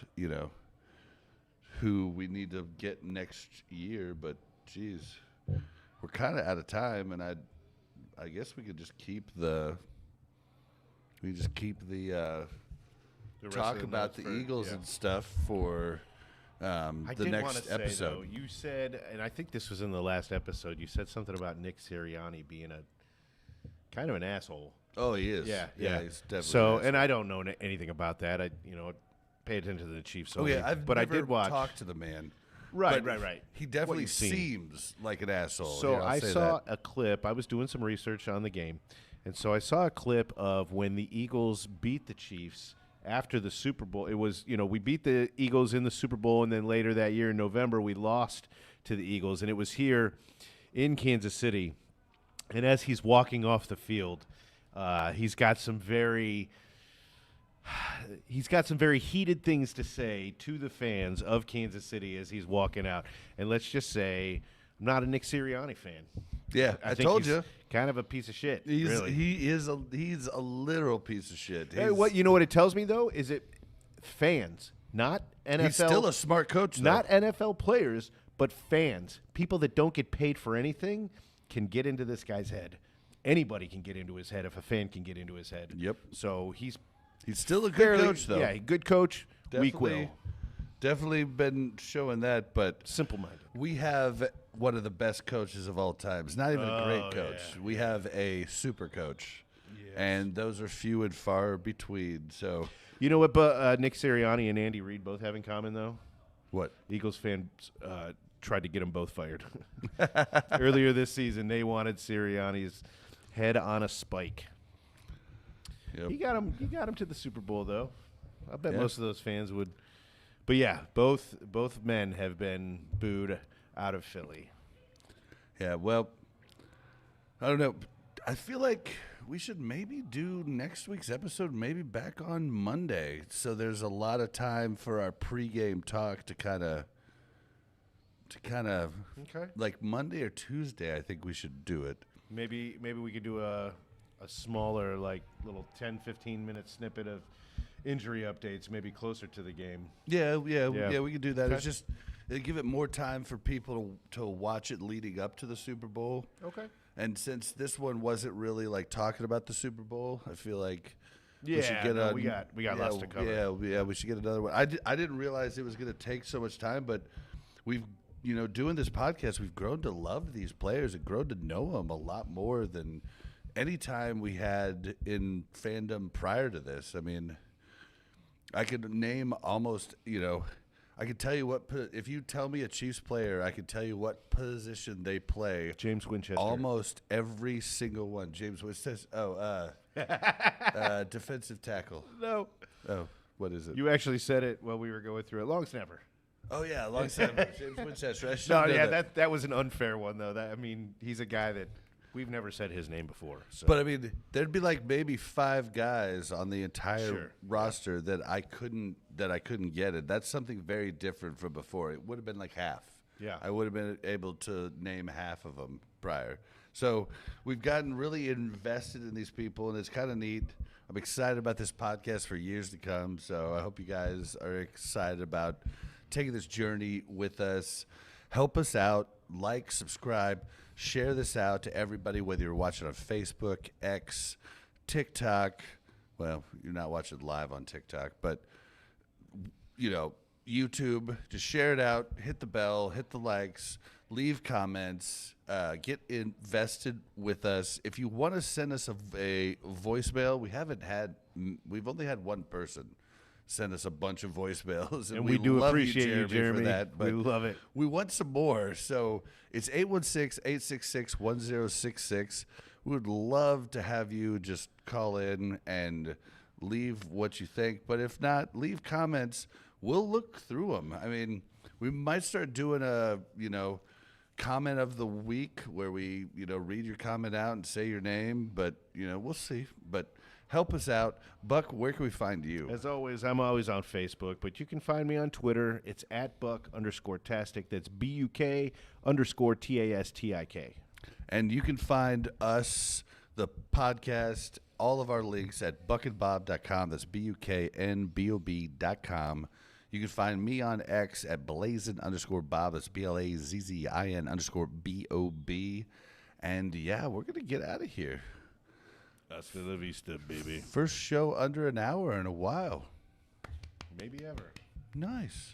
who we need to get next year. But, geez, we're kind of out of time, and I guess we could just keep the The rest talk of the about notes the Eagles and stuff for I the did want next to say, episode. though, you said, and I think this was in the last episode, you said something about Nick Sirianni being a kind of an asshole. Oh, he is. Yeah. He's definitely. So, an and asshole. I don't know anything about that. I pay attention to the Chiefs. Oh Only, yeah, I've but never I did watch. talked to the man. Right. He definitely you've seen. seems like an asshole. So Yeah, I'll I say saw that. a clip. I was doing some research on the game, and so I saw a clip of when the Eagles beat the Chiefs after the Super Bowl. It was, we beat the Eagles in the Super Bowl, and then later that year in November we lost to the Eagles, and it was here in Kansas City. And as he's walking off the field, he's got some very heated things to say to the fans of Kansas City as he's walking out. And let's just say, I'm not a Nick Sirianni fan. Yeah, I think told he's you. kind of a piece of shit. Really. He's a literal piece of shit. Hey, you know what it tells me though is it fans, not NFL. He's still a smart coach, though. Not NFL players, but fans, people that don't get paid for anything, can get into this guy's head. Anybody can get into his head if a fan can get into his head. Yep. So he's still a good coach, though. Yeah, good coach. Weak will. Definitely been showing that, but Simple-minded. we have one of the best coaches of all time. It's not even a great coach. Yeah. We have a super coach, and those are few and far between. So You know what? But Nick Sirianni and Andy Reid both have in common, though. what? Eagles fans tried to get them both fired. Earlier this season, they wanted Sirianni's head on a spike. Yep. He got him to the Super Bowl, though. I bet Yeah. most of those fans would. But yeah, both men have been booed out of Philly. Yeah, well, I don't know. I feel like we should maybe do next week's episode maybe back on Monday. So there's a lot of time for our pregame talk to kind of Okay. like Monday or Tuesday. I think we should do it. Maybe we could do a smaller, like, little 10, 15-minute snippet of injury updates, maybe closer to the game. Yeah, Yeah. we could do that. Okay. It's just it'll give it more time for people to watch it leading up to the Super Bowl. Okay. And since this one wasn't really like talking about the Super Bowl, I feel like we should Yeah, get no, we got lots to cover. Yeah, we should get another one. I didn't realize it was going to take so much time, but we've doing this podcast, we've grown to love these players and grown to know them a lot more than any time we had in fandom prior to this. I mean, I could name almost, I could tell you if you tell me a Chiefs player, I could tell you what position they play. James Winchester. Almost every single one. James Winchester. Defensive tackle. No. Oh, what is it? You actually said it while we were going through it. Long snapper. Oh, yeah, long snapper. James Winchester. I should No, have done yeah, that. that was an unfair one, though. He's a guy that we've never said his name before. So. But I mean, there'd be like maybe 5 guys on the entire Sure. roster that I couldn't get it. That's something very different from before. It would have been like half. Yeah. I would have been able to name half of them prior. So we've gotten really invested in these people, and it's kind of neat. I'm excited about this podcast for years to come. So I hope you guys are excited about taking this journey with us. Help us out. Like, subscribe, share this out to everybody, whether you're watching on Facebook, X, TikTok. Well, you're not watching live on TikTok, but, YouTube. Just share it out. Hit the bell. Hit the likes. Leave comments. Get invested with us. If you want to send us a voicemail, we've only had one person send us a bunch of voicemails. And we do love appreciate you, Jeremy. for that. But we love it. we want some more. So it's 816-866-1066. We would love to have you just call in and leave what you think. But if not, leave comments. We'll look through them. I mean, we might start doing a, comment of the week where we, read your comment out and say your name. But, we'll see. But help us out. Buck, where can we find you? As always, I'm always on Facebook, but you can find me on Twitter. It's @Buck_tastic. That's BUK_TASTIK. And you can find us, the podcast, all of our links at buckandbob.com. That's BUKNBOB.com. You can find me on X at blazin_Bob. That's BLAZZIN_BOB. And yeah, we're going to get out of here. Hasta la vista, baby. First show under an hour in a while. Maybe ever. Nice.